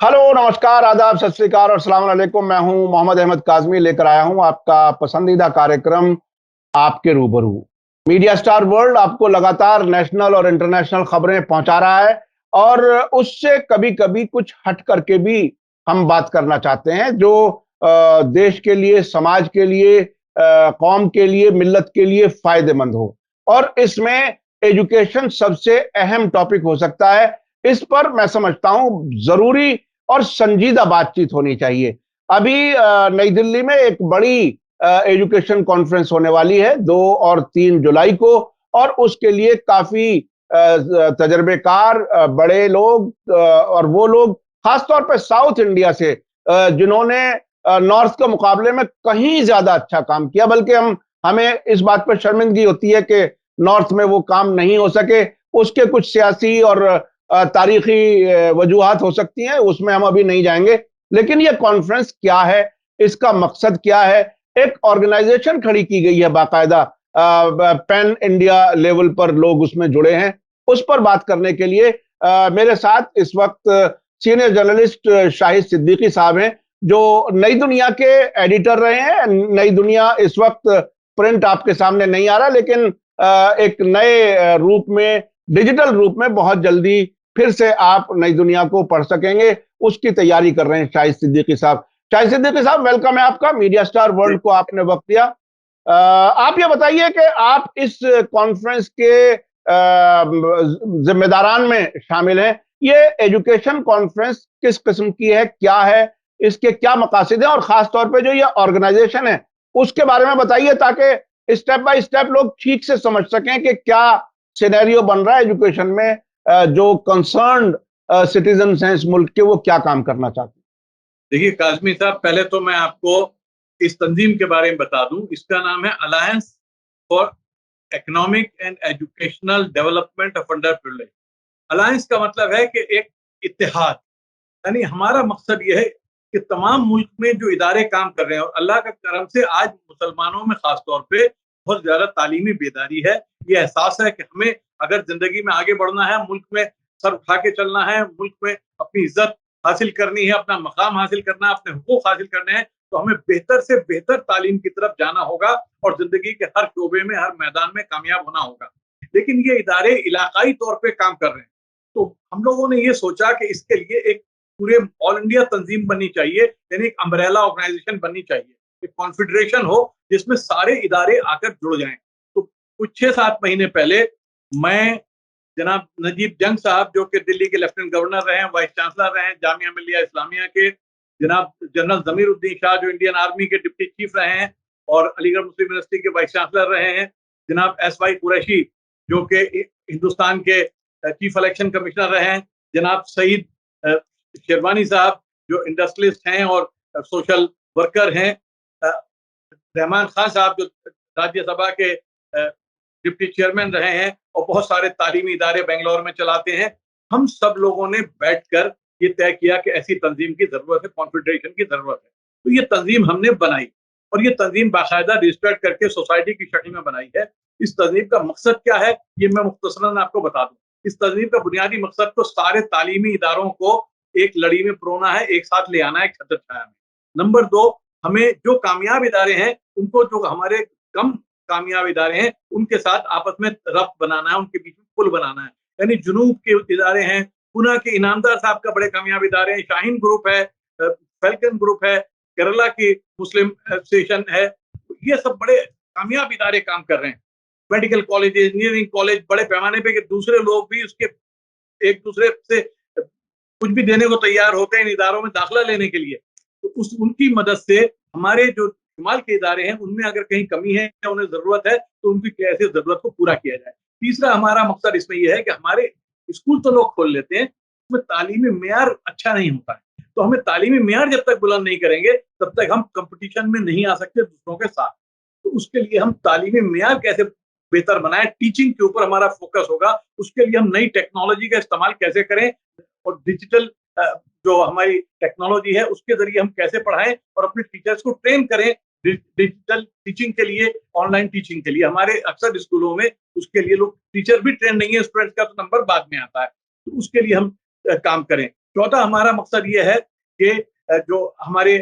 Hello, नमस्कार, आदाब, सत श्री अकाल और अस्सलाम वालेकुम। मैं हूं मोहम्मद अहमद काज़मी, लेकर आया हूं आपका पसंदीदा कार्यक्रम आपके रूबरू। मीडिया स्टार वर्ल्ड आपको लगातार नेशनल और इंटरनेशनल खबरें पहुंचा रहा है और उससे कभी-कभी कुछ हट करके भी हम बात करना चाहते हैं जो देश के लिए, समाज के लिए, कौम के लिए, मिल्लत के लिए फायदेमंद हो। और इसमें एजुकेशन सबसे अहम टॉपिक हो सकता है। इस पर मैं समझता हूं जरूरी और संजीदा बातचीत होनी चाहिए। अभी नई दिल्ली में एक बड़ी एजुकेशन कॉन्फ्रेंस होने वाली है 2 और 3 जुलाई को, और उसके लिए काफी तजर्बेकार बड़े लोग और वो लोग खासतौर पे साउथ इंडिया से जिन्होंने नॉर्थ के मुकाबले में कहीं ज्यादा अच्छा काम किया, बल्कि हमें इस बात पर शर्मिंदगी होती है कि नॉर्थ में वो काम नहीं हो सके। उसके कुछ सियासी और तारीखी वजूहात हो सकती हैं, उसमें हम अभी नहीं जाएंगे। लेकिन ये कॉन्फ्रेंस क्या है, इसका मकसद क्या है? एक ऑर्गेनाइजेशन खड़ी की गई है बाकायदा, पैन इंडिया लेवल पर लोग उसमें जुड़े हैं। उस पर बात करने के लिए मेरे साथ इस वक्त सीनियर जर्नलिस्ट शाहिद सिद्दीकी साहब हैं, जो नई दुनिया के एडिटर रहे हैं। नई दुनिया इस वक्त प्रिंट आपके सामने नहीं आ रहा, लेकिन एक नए रूप में, डिजिटल रूप में बहुत जल्दी फिर से आप नई दुनिया को पढ़ सकेंगे, उसकी तैयारी कर रहे हैं शाहिद सिद्दीकी साहब। शाहिद सिद्दीकी साहब, वेलकम है आपका। मीडिया स्टार वर्ल्ड को आपने वक्त दिया। आप ये बताइए कि आप इस कॉन्फ्रेंस के जिम्मेदारान में शामिल हैं। ये एजुकेशन कॉन्फ्रेंस किस किस्म की है, क्या है, इसके क्या मकासद हैं, और खास तौर पे जो ये ऑर्गेनाइजेशन है उसके बारे में बताइए, ताकि स्टेप बाय स्टेप लोग ठीक से समझ सकें कि क्या सिनेरियो बन रहा है एजुकेशन में। जो कंसर्न्ड सिटीजन्स हैं इस मुल्क के, वो क्या काम करना चाहते हैं। देखिए काज़मी साहब, पहले तो मैं आपको इस तंजीम के बारे में बता दूं। इसका नाम है alliance for economic and educational development of under privilege. Alliance का मतलब है कि एक इत्तेहाद, यानी हमारा मकसद यह है कि तमाम मुल्क में जो इदारे काम कर रहे हैं, और अल्लाह का करम से आज मुसलमानों में खास तौर पे बहुत ज्यादा तालीमी बेदारी है। ये एहसास है कि हमें अगर जिंदगी में आगे बढ़ना है, मुल्क में सर उठा के चलना है, मुल्क में अपनी इज्जत हासिल करनी है, अपना मकाम हासिल करना है, अपने हुकूक हासिल करने हैं, तो हमें बेहतर से बेहतर तालीम की तरफ जाना होगा और जिंदगी के हर शोबे में, हर मैदान में कामयाब होना होगा। लेकिन ये इदारे इलाकाई तौर पे काम कर रहे हैं, तो हम लोगों ने ये सोचा कि इसके लिए एक पूरे ऑल इंडिया तंजीम बननी चाहिए, यानी एक अम्ब्रेला ऑर्गेनाइजेशन बननी चाहिए, एक कॉन्फेडरेशन हो जिसमें सारे इदारे आकर जुड़ जाएं। तो कुछ 6-7 महीने पहले मैं जनाब नजीब जंग साहब, जो कि दिल्ली के लेफ्टिनेंट गवर्नर रहे हैं, वाइस चांसलर रहे हैं जामिया मिलिया इस्लामिया के, जनाब जनरल जमीर उद्दीन शाह, जो इंडियन आर्मी के डिप्टी चीफ रहे हैं और अलीगढ़ मुस्लिम यूनिवर्सिटी के वाइस चांसलर रहे हैं, जनाब SY कुरैशी, जो कि हिंदुस्तान के चीफ इलेक्शन कमिश्नर रहे हैं, जनाब सईद शेरवानी साहब, जो इंडस्ट्रियलिस्ट हैं और सोशल वर्कर हैं, रहमान खान साहब, जो राज्यसभा के डिप्टी चेयरमैन रहे हैं और बहुत सारे तालीमी इदारे बेंगलोर में चलाते हैं। हम सब लोगों ने बैठकर ये तय किया कि ऐसी तंजीम की जरूरत है, कॉन्फेडरेशन की जरूरत है। तो ये तंजीम हमने बनाई और ये तंजीम बाकायदा रजिस्टर्ड करके सोसाइटी की शक्ल में बनाई है। इस तंजीम का मकसद क्या है, ये मैं मुख्तसरन आपको बता दूं। इस तंजीम का बुनियादी मकसद तो सारे तालीमी इदारों को एक लड़ी में परोना है, एक साथ ले आना है, छत्र छाया में। नंबर 2, हमें जो कामयाब इदारे हैं उनको, जो हमारे कम कामयाब इदारे हैं, उनके साथ आपस में रब्त बनाना है, उनके बीच में पुल बनाना है। यानी जुनूब के इदारे हैं, पुणे के इनामदार साहब का बड़े कामयाब इदारे हैं, शाहीन ग्रुप है, फैल्कन ग्रुप है, केरला की मुस्लिम एसोसिएशन है, ये सब बड़े कामयाब इदारे काम कर रहे हैं। मेडिकल कॉलेज, इंजीनियरिंग कॉलेज, बड़े पैमाने पे, कि दूसरे लोग भी उसके एक दूसरे से कुछ भी देने को तैयार होते हैं इन इदारों में दाखिला लेने के लिए। तो उनकी मदद से हमारे जो इस्तेमाल के इदारे हैं उनमें अगर कहीं कमी है या उन्हें जरूरत है तो उनकी कैसे जरूरत को पूरा किया जाए। तीसरा हमारा मकसद इसमें यह है कि हमारे स्कूल तो लोग खोल लेते हैं, उसमें तालीमी मेयार अच्छा नहीं होता है, तो हमें तालीमी मेयार जब तक बुलंद नहीं करेंगे तब तक हम कंपटीशन में नहीं आ सकते दूसरों के साथ। तो उसके लिए हम तालीमी मेयार कैसे बेहतर बनाए, टीचिंग के ऊपर हमारा फोकस होगा। उसके लिए हम नई टेक्नोलॉजी का इस्तेमाल कैसे करें और डिजिटल जो हमारी टेक्नोलॉजी है उसके जरिए हम कैसे पढ़ाएं और अपने टीचर्स को ट्रेन करें डिजिटल टीचिंग के लिए, ऑनलाइन टीचिंग के लिए। हमारे अक्सर स्कूलों में उसके लिए लोग टीचर भी ट्रेन नहीं है, स्टूडेंट्स का तो नंबर बाद में आता है। तो उसके लिए हम काम करें। चौथा हमारा मकसद ये है कि जो हमारे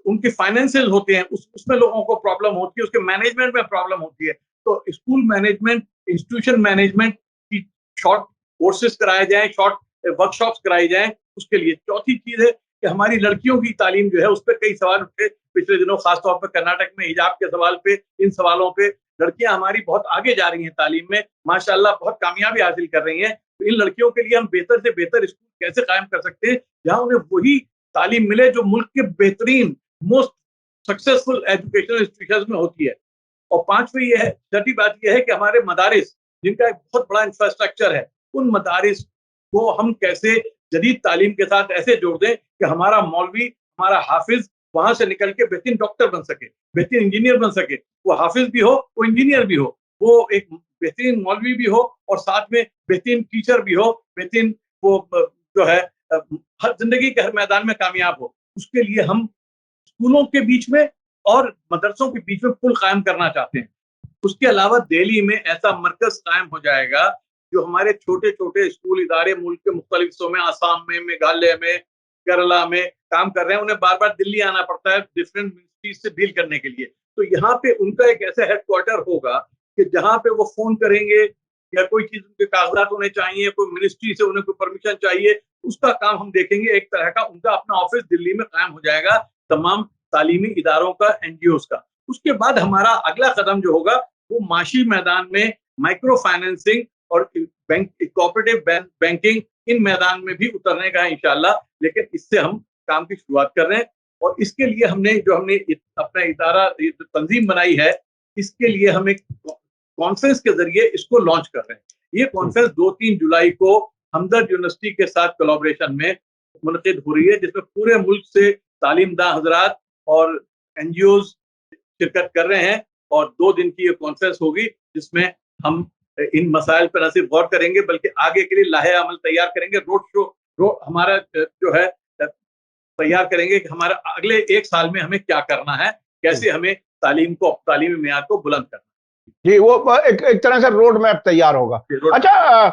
उनके फाइनेंशियल होते हैं उसमें लोगों को प्रॉब्लम होती है, उसके मैनेजमेंट में प्रॉब्लम होती है, तो स्कूल मैनेजमेंट, इंस्टीट्यूशन मैनेजमेंट की शॉर्ट कोर्सेज कराए जाएं, शॉर्ट वर्कशॉप्स कराई जाएं। उसके लिए चौथी चीज है कि हमारी लड़कियों की तालीम जो है उस पर कई सवाल उठे पिछले दिनों, खासतौर पर कर्नाटक में हिजाब के सवाल पे, इन सवालों पे लड़कियां हमारी बहुत आगे जा रही हैं तालीम में, माशाल्लाह बहुत कामयाबी हासिल कर रही हैं। तो इन लड़कियों के लिए हम बेहतर से बेहतर स्कूल कैसे कायम कर सकते हैं जहां उन्हें वही तालीम मिले जो मुल्क के बेहतरीन मोस्ट सक्सेसफुल एजुकेशनल इंस्टीट्यूशन में होती है। और पांचवी ये है, छठी बात यह है कि हमारे मदारिस जिनका एक बहुत बड़ा इंफ्रास्ट्रक्चर है, उन मदारिस को हम कैसे जदीद तालीम के साथ ऐसे जोड़ दें कि हमारा मौलवी, हमारा हाफिज वहां से निकल के बेहतरीन डॉक्टर बन सके, बेहतरीन इंजीनियर बन सके। वो हाफिज भी हो, वो इंजीनियर भी हो, वो एक बेहतरीन मौलवी भी हो और साथ में बेहतरीन टीचर भी हो, बेहतरीन वो जो है हर जिंदगी के हर मैदान में कामयाब हो। उसके लिए हम स्कूलों के बीच में और मदरसों के बीच में पुल कायम करना चाहते हैं। उसके अलावा दिल्ली में ऐसा मरकज कायम हो जाएगा जो हमारे छोटे छोटे स्कूल इदारे मुल्क के मुख्तलिफ हिस्सों में, आसाम में, मेघालय में, केरला में काम कर रहे हैं, उन्हें बार बार दिल्ली आना पड़ता है डिफरेंट मिनिस्ट्रीज से डील करने के लिए। तो यहाँ पे उनका एक ऐसा हेडक्वार्टर होगा कि जहाँ पे वो फोन करेंगे या कोई चीज उनके कागजात होने चाहिए, कोई मिनिस्ट्री से उन्हें कोई परमिशन चाहिए, उसका काम हम देखेंगे। एक तरह का उनका अपना ऑफिस दिल्ली में कायम हो जाएगा तमाम तालीमी इदारों का, एनजीओ का। उसके बाद हमारा अगला कदम जो होगा वो माशी मैदान में माइक्रो फाइनेंसिंग और कोऑपरेटिव बैंकिंग, इन मैदान में भी उतरने का है इंशाल्लाह। लेकिन इससे हम काम की शुरुआत कर रहे हैं और इसके लिए हमने अपना इदारा तंजीम बनाई है, इसके लिए हम एक कॉन्फ्रेंस के जरिए इसको लॉन्च कर रहे हैं। ये कॉन्फ्रेंस 2-3 जुलाई को हमदर्द यूनिवर्सिटी के साथ कोलैबोरेशन में मुनक़िद हो रही है, जिसमें पूरे मुल्क से तालीमदा हजरात और एनजीओ शिरकत कर रहे हैं और 2 दिन की ये कॉन्फ्रेंस होगी जिसमें हम इन मसाइल पर न सिर्फ गौर करेंगे बल्कि आगे के लिए लाहे अमल तैयार करेंगे। रोड हमारा जो है तैयार करेंगे कि हमारा अगले 1 साल में हमें क्या करना है, कैसे हमें तालीमी मियार को बुलंद करना है। जी, वो एक तरह से रोड मैप तैयार होगा। अच्छा,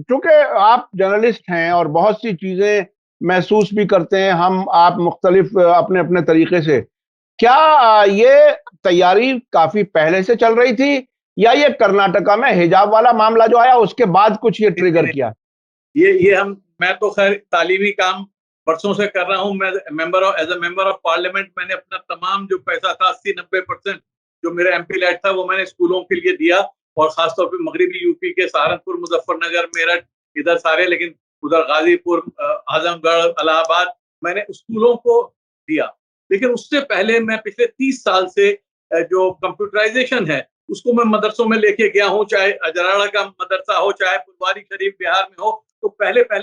चूंकि आप जर्नलिस्ट हैं और बहुत सी चीजें महसूस भी करते हैं, आप मुख्तलिफ अपने अपने तरीके से, क्या ये तैयारी काफी पहले से चल रही थी या ये कर्नाटका में हिजाब वाला मामला जो आया उसके बाद कुछ ये ट्रिगर किया? मैं तो खैर तालीमी काम बरसों से कर रहा हूँ। मैं as a member of parliament मैंने अपना तमाम जो पैसा था 80-90% जो मेरा एमपी लैट था वो मैंने स्कूलों के लिए दिया, और खासतौर पर मगरबी यूपी के सहारनपुर, मुजफ्फरनगर, मेरठ, इधर सारे, लेकिन उधर गाजीपुर, आजमगढ़, इलाहाबाद, मैंने स्कूलों को दिया। लेकिन उससे पहले मैं पिछले 30 साल से जो कंप्यूटराइजेशन है उसको मैं मदरसों में लेके गया हूँ, चाहे अजराड़ा का मदरसा हो, चाहे फुलवारी शरीफ बिहार में हो। तो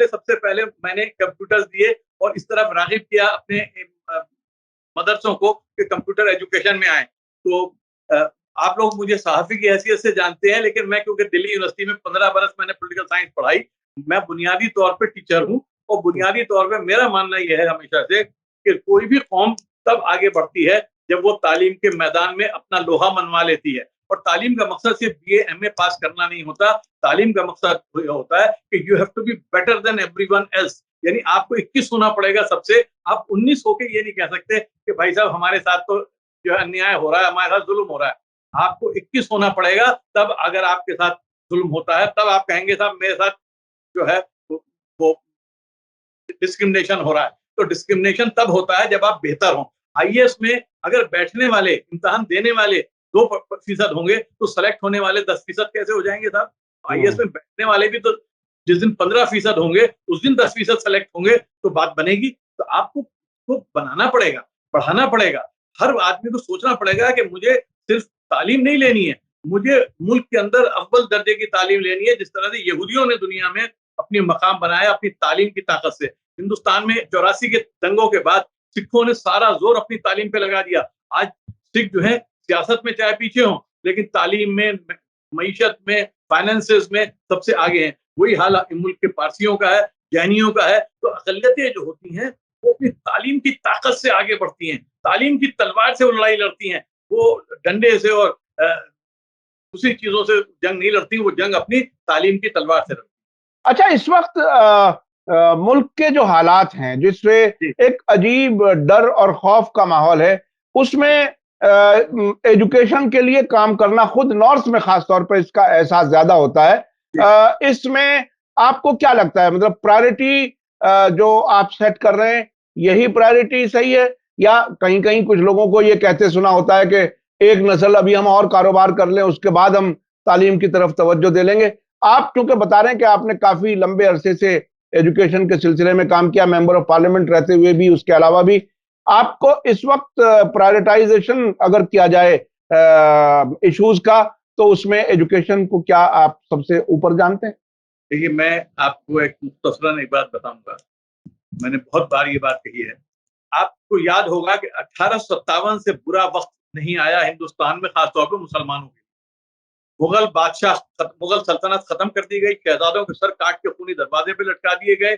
सबसे पहले मैंने कंप्यूटर्स दिए और इस तरफ रागिब किया अपने मदरसों को कि कंप्यूटर एजुकेशन में आए। तो आप लोग मुझे सहाफ़ी की हैसियत से जानते हैं, लेकिन मैं क्योंकि दिल्ली यूनिवर्सिटी में 15 बरस मैंने पॉलिटिकल साइंस पढ़ाई, मैं बुनियादी तौर पे टीचर हूँ और बुनियादी तौर पे मेरा मानना यह है हमेशा से कि कोई भी कौम तब आगे बढ़ती है जब वो तालीम के मैदान में अपना लोहा मनवा लेती है। और तालीम का मकसद सिर्फ बीए एमए पास करना नहीं होता, तालीम का मकसद होता है कि you have to be better than everyone else, यानी आपको 21 होना पड़ेगा सबसे। आप 19 होके ये नहीं कह सकते कि भाई साहब हमारे साथ तो जो है अन्याय हो रहा है, हमारे साथ जुल्म हो रहा है। आपको 21 होना पड़ेगा, तब अगर आपके साथ जुल्म होता है तब आप कहेंगे साहब मेरे साथ जो है वो डिस्क्रिमिनेशन हो रहा है। तो डिस्क्रिमिनेशन तब होता है जब आप बेहतर हो। आईएएस में अगर बैठने वाले, इम्तिहान देने वाले 2% होंगे तो सेलेक्ट होने वाले 10% कैसे हो जाएंगे साहब? आईएएस में बैठने वाले भी तो जिस दिन 15% होंगे उस दिन 10% सेलेक्ट होंगे तो बात बनेगी। तो आपको तो बनाना पड़ेगा, बढ़ाना पड़ेगा। हर आदमी को सोचना पड़ेगा कि मुझे सिर्फ तालीम नहीं लेनी है, मुझे मुल्क के अंदर अव्वल दर्जे की तालीम लेनी है, जिस तरह से यहूदियों ने दुनिया में अपनी मकाम बनाया अपनी तालीम की ताकत से। हिंदुस्तान में 84 के दंगों के बाद सिखों ने सारा जोर अपनी तालीम पे लगा दिया। आज सिख जो है सियासत में चाहे पीछे हों, लेकिन तालीम में, मईशत में, फाइनेंसेस में सबसे आगे हैं। वही हाल मुल्क के पारसियों का है, जैनियों का है। तो अक़लियतें जो होती हैं वो अपनी तालीम की ताकत से आगे बढ़ती हैं, तालीम की तलवार से वो लड़ाई लड़ती हैं। वो डंडे से और दूसरी चीजों से जंग नहीं लड़ती, वो जंग अपनी तालीम की तलवार से लड़ती। अच्छा, इस वक्त मुल्क के जो हालात हैं, जिससे एक अजीब डर और खौफ का माहौल है, उसमें एजुकेशन के लिए काम करना खुद नॉर्थ में खास तौर पर इसका एहसास ज्यादा होता है। इसमें आपको क्या लगता है, मतलब प्रायोरिटी जो आप सेट कर रहे हैं, यही प्रायोरिटी सही है, या कहीं कहीं कुछ लोगों को ये कहते सुना होता है कि एक नस्ल अभी हम और कारोबार कर लें, उसके बाद हम तालीम की तरफ तवज्जो दे लेंगे। आप क्योंकि बता रहे हैं कि आपने काफी लंबे अरसे से एजुकेशन के सिलसिले में काम किया, मेंबर ऑफ पार्लियामेंट रहते हुए भी, उसके अलावा भी, आपको इस वक्त प्रायोरिटाइजेशन अगर किया जाए इश्यूज का, तो उसमें एजुकेशन को क्या आप सबसे ऊपर जानते हैं? देखिए, मैं आपको एक मुख्तसरन एक बात बताऊंगा, मैंने बहुत बार ये बात कही है। आपको याद होगा कि 1857 से बुरा वक्त नहीं आया हिंदुस्तान में, खासतौर पर मुसलमानों के। मुगल सल्तनत खत्म कर दी गई, शहजादों के सर काट के खूनी दरवाजे पे लटका दिए गए,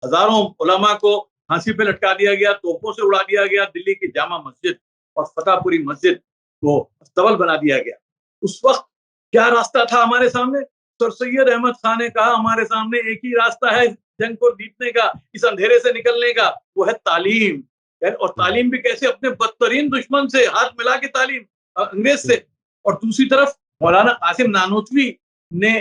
हजारों उलमा को फांसी पे लटका दिया गया, तोपों से उड़ा दिया गया, दिल्ली की जामा मस्जिद और फतेहपुरी मस्जिद को अस्तबल बना दिया गया। उस वक्त क्या रास्ता था हमारे सामने? सर सैयद अहमद खान ने कहा, हमारे सामने एक ही रास्ता है जंग को जीतने का, इस अंधेरे से निकलने का, वो है तालीम। और तालीम भी कैसे? अपने बदतरीन दुश्मन से हाथ मिला के तालीम, अंग्रेज से। और दूसरी तरफ मौलाना कासिम नानोतवी ने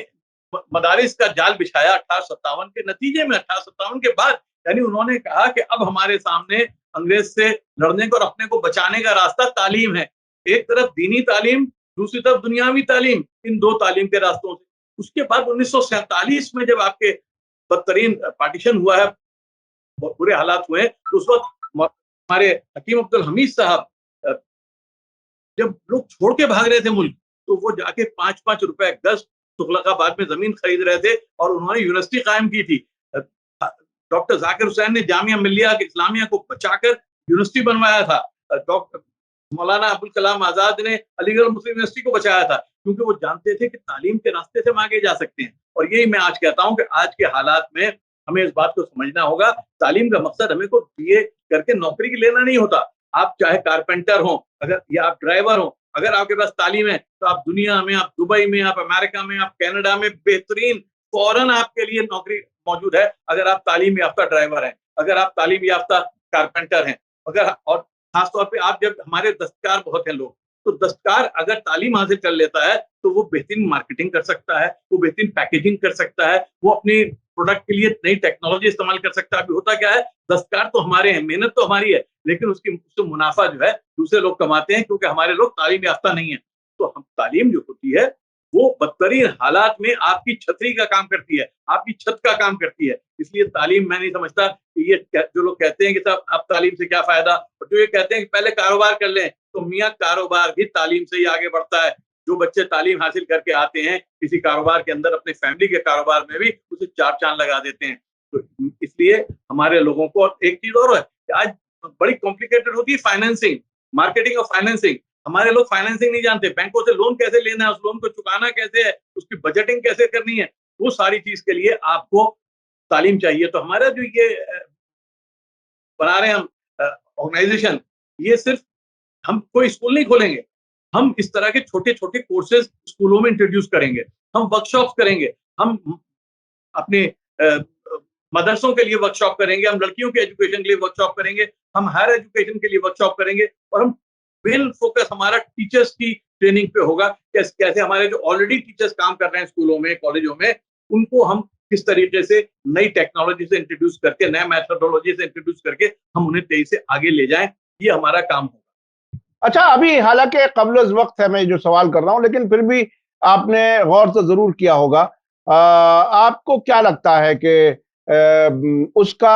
मदारिस का जाल बिछाया 1857 के नतीजे में, 1857 के बाद। यानी उन्होंने कहा कि अब हमारे सामने अंग्रेज से लड़ने को और अपने को बचाने का रास्ता तालीम है। एक तरफ दीनी तालीम, दूसरी तरफ दुनियावी तालीम, इन दो तालीम के रास्तों से। उसके बाद 1947 में जब आपके बदतरीन पार्टीशन हुआ है, बुरे हालात हुए, तो उस वक्त हमारे हकीम अब्दुल हमीद साहब जब लोग छोड़ के भाग रहे थे मुल्क, तो वो जाके 5-5 रुपए गज तुगलकाबाद में जमीन खरीद रहे थे और उन्होंने यूनिवर्सिटी कायम की थी। डॉक्टर जाकिर हुसैन ने जामिया मिल्लिया इस्लामिया को बचाकर यूनिवर्सिटी बनवाया था। डॉक्टर मौलाना अबुल कलाम आजाद ने अलीगढ़ मुस्लिम यूनिवर्सिटी को बचाया था, क्योंकि वो जानते थे कि तालीम के रास्ते से हम आगे जा सकते हैं। और यही मैं आज कहता हूं कि आज के हालात में हमें इस बात को समझना होगा, तालीम का मकसद हमें को बीए करके नौकरी की लेना नहीं होता। आप चाहे कारपेंटर हो, अगर या आप ड्राइवर हो, अगर आपके पास तालीम है तो आप दुनिया में, आप दुबई में, आप अमेरिका में, आप कनाडा में बेहतरीन फौरन आपके लिए नौकरी मौजूद है, अगर आप तालीम याफ्ता ड्राइवर हैं, अगर आप तालीम याफ्ता कारपेंटर हैं। अगर और खासतौर पे आप, जब हमारे दस्तकार बहुत हैं लोग, तो दस्तकार अगर तालीम हासिल कर लेता है तो वो बेहतरीन मार्केटिंग कर सकता है, वो बेहतरीन पैकेजिंग कर सकता है, वो अपनी प्रोडक्ट के लिए नई टेक्नोलॉजी इस्तेमाल कर सकता है। अभी होता क्या है, दस्तकार तो हमारे हैं, मेहनत तो हमारी है, लेकिन उससे मुनाफा जो है दूसरे लोग कमाते हैं, क्योंकि हमारे लोग तालीम याफ्ता नहीं है। तो हम तालीम जो होती है वो बदतरीन हालात में आपकी छतरी का काम करती है, आपकी छत का काम करती है। इसलिए तालीम, मैं नहीं समझता कि ये जो लोग कहते हैं कि साहब आप तालीम से क्या फायदा, और जो ये कहते हैं कि पहले कारोबार कर लें, तो मियाँ कारोबार भी तालीम से ही आगे बढ़ता है। जो बच्चे तालीम हासिल करके आते हैं किसी कारोबार के अंदर, अपने फैमिली के कारोबार में भी उसे 4 चांद लगा देते हैं। तो इसलिए हमारे लोगों को एक चीज और है कि आज बड़ी कॉम्प्लिकेटेड होती है फाइनेंसिंग, मार्केटिंग और फाइनेंसिंग। हमारे लोग फाइनेंसिंग नहीं जानते, बैंकों से लोन कैसे लेना है, उस लोन को चुकाना कैसे है, उसकी बजटिंग कैसे करनी है, वो सारी चीज के लिए आपको तालीम चाहिए। तो हमारा जो ये बना रहे हैं हम ऑर्गेनाइजेशन, ये सिर्फ हम कोई स्कूल नहीं खोलेंगे, हम इस तरह के छोटे छोटे कोर्सेज स्कूलों में इंट्रोड्यूस करेंगे, हम वर्कशॉप करेंगे, हम अपने मदरसों के लिए वर्कशॉप करेंगे, हम लड़कियों के एजुकेशन के लिए वर्कशॉप करेंगे, हम हायर एजुकेशन के लिए वर्कशॉप करेंगे, और हम मेन फोकस हमारा टीचर्स की ट्रेनिंग पे होगा। कैसे हमारे जो ऑलरेडी टीचर्स काम कर रहे हैं स्कूलों में, कॉलेजों में, उनको हम किस तरीके से नई टेक्नोलॉजी से इंट्रोड्यूस करके, नए मेथोडोलॉजी से इंट्रोड्यूस करके हम उन्हें तेजी से आगे ले जाएं, ये हमारा काम होगा। अच्छा, अभी हालांकि कब्ल वक्त है मैं जो सवाल कर रहा हूं, लेकिन फिर भी आपने गौर तो जरूर किया होगा। आपको क्या लगता है कि उसका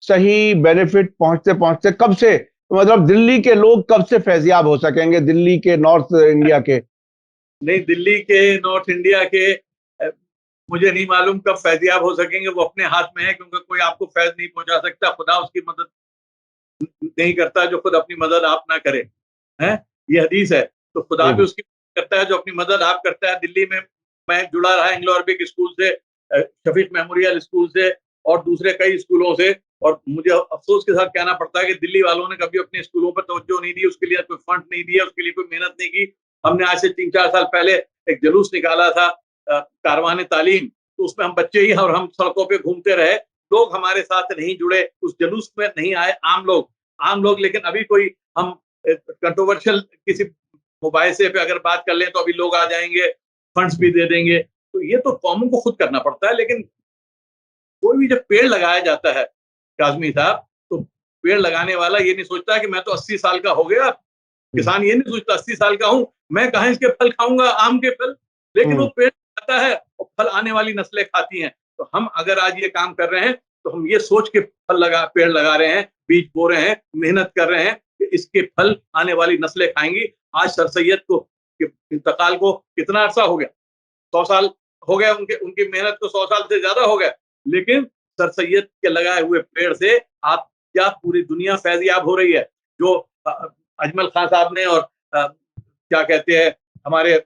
सही बेनिफिट पहुंचते पहुंचते कब से, मतलब दिल्ली के लोग कब से फैजियाब हो सकेंगे, दिल्ली के, नॉर्थ इंडिया के? नहीं, दिल्ली के, नॉर्थ इंडिया के मुझे नहीं मालूम कब फैजियाब हो सकेंगे, वो अपने हाथ में है, क्योंकि कोई आपको फैज नहीं पहुंचा सकता, खुदा उसकी मदद नहीं करता जो खुद अपनी मदद आप ना करे, हैं, ये हदीस है। तो खुदा भी उसकी करता है जो अपनी मदद आप करता है। दिल्ली में मैं जुड़ा रहा एंग्लो अरबिक स्कूल से, शफीक मेमोरियल स्कूल से और दूसरे कई स्कूलों से, और मुझे अफसोस के साथ कहना पड़ता है कि दिल्ली वालों ने कभी अपने स्कूलों पर तवज्जो नहीं दी, उसके लिए कोई फंड नहीं दिया, उसके लिए कोई मेहनत नहीं की। हमने आज से 3-4 साल पहले एक जुलूस निकाला था कारवान तालीम, तो उसमें हम बच्चे ही और हम सड़कों पे घूमते रहे, लोग हमारे साथ नहीं जुड़े, उस जुलूस में नहीं आए आम लोग। लेकिन अभी कोई हम कंट्रोवर्शियल किसी मुबाहिसे पे अगर बात कर लें तो अभी लोग आ जाएंगे, फंड्स भी दे देंगे। तो ये तो कौमों को खुद करना पड़ता है। लेकिन कोई भी जब पेड़ लगाया जाता है काज़मी साहब, तो पेड़ लगाने वाला ये नहीं सोचता कि मैं तो 80 साल का हो गया, किसान ये नहीं सोचता 80 साल का हूं, मैं कहाँ इसके फल खाऊंगा, आम के फल। लेकिन वो पेड़ खाता है और फल आने वाली नस्लें खाती हैं। तो हम अगर आज ये काम कर रहे हैं तो हम ये सोच के पेड़ लगा रहे हैं, बीज बो रहे हैं, मेहनत कर रहे हैं कि इसके फल आने वाली नस्लें खाएंगी। आज सर सैयद को इंतकाल को कितना अरसा हो गया, 100 साल हो गया, उनकी मेहनत को 100 साल से ज्यादा हो गया। लेकिन सर सैयद के लगाए हुए पेड़ से आप क्या पूरी दुनिया फैजियाब हो रही है। जो अजमल खान साहब ने और क्या कहते हैं हमारे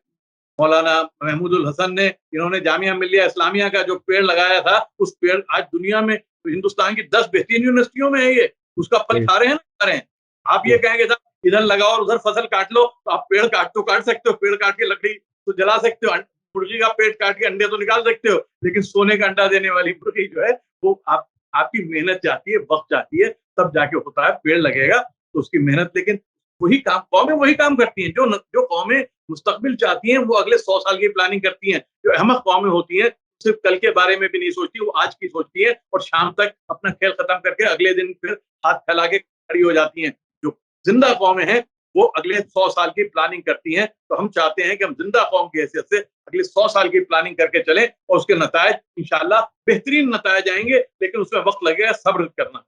मौलाना महमूदुल हसन ने, इन्होंने जामिया मिल्लिया इस्लामिया का जो पेड़ लगाया था, उस पेड़ आज दुनिया में हिंदुस्तान की 10 बेहतरीन यूनिवर्सिटियों में है ये, उसका फल खा रहे हैं ना, खा रहे हैं। आप ये कहेंगे साहब इधर लगाओ और उधर फसल काट लो, तो आप पेड़ काट सकते हो, पेड़ काट के लकड़ी तो जला सकते हो, मुर्गी का पेट काट के अंडे तो निकाल सकते हो, लेकिन सोने का अंडा देने वाली मुर्गी जो है वो आपकी मेहनत चाहती है, वक्त चाहती है, तब जाके होता है। पेड़ लगेगा तो उसकी मेहनत, लेकिन वही काम कौमें वही काम करती हैं जो कौमें मुस्तकबिल चाहती हैं, वो अगले 100 साल की प्लानिंग करती हैं। जो अहमक कौमें होती हैं सिर्फ कल के बारे में भी नहीं सोचती, वो आज की सोचती है और शाम तक अपना खेल खत्म करके अगले दिन फिर हाथ फैला के खड़ी हो जाती हैं। जो जिंदा कौमें हैं वो अगले 100 साल की प्लानिंग करती हैं। तो हम चाहते हैं कि हम जिंदा कौम की हैसियत से अगले 100 साल की प्लानिंग करके चलें और उसके नतायज इंशाल्लाह बेहतरीन नतायज आएंगे, लेकिन उसमें वक्त लगेगा, सब्र करना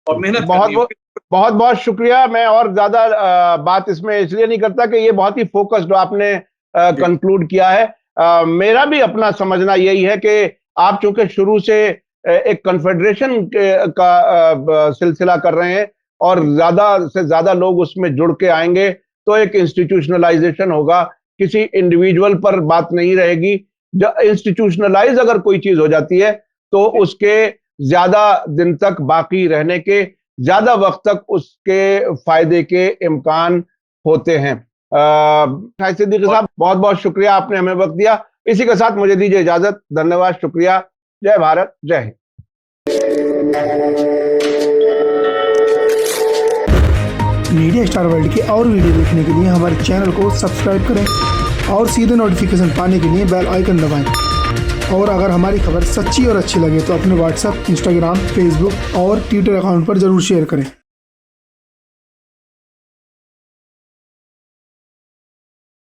और मेहनत करनी है। बहुत बहुत शुक्रिया। मैं और ज्यादा बात इसमें इसलिए नहीं करता कि ये बहुत ही फोकस्ड आपने कंक्लूड किया है। मेरा भी अपना समझना यही है कि आप चूंकि शुरू से एक कन्फेडरेशन का सिलसिला कर रहे हैं और ज्यादा से ज्यादा लोग उसमें जुड़ के आएंगे तो एक इंस्टीट्यूशनलाइजेशन होगा, किसी इंडिविजुअल पर बात नहीं रहेगी। जब इंस्टीट्यूशनलाइज अगर कोई चीज हो जाती है तो उसके ज्यादा दिन तक बाकी रहने के, ज्यादा वक्त तक उसके फायदे के इम्कान होते हैं। सिद्दीकी साहब बहुत बहुत शुक्रिया, आपने हमें वक्त दिया। इसी के साथ मुझे दीजिए इजाजत। धन्यवाद, शुक्रिया। जय भारत, जय हिंद। मीडिया स्टार वर्ल्ड के और वीडियो देखने के लिए हमारे चैनल को सब्सक्राइब करें और सीधे नोटिफिकेशन पाने के लिए बेल आइकन दबाएं। और अगर हमारी खबर सच्ची और अच्छी लगे तो अपने व्हाट्सएप, इंस्टाग्राम, फेसबुक और ट्विटर अकाउंट पर जरूर शेयर करें।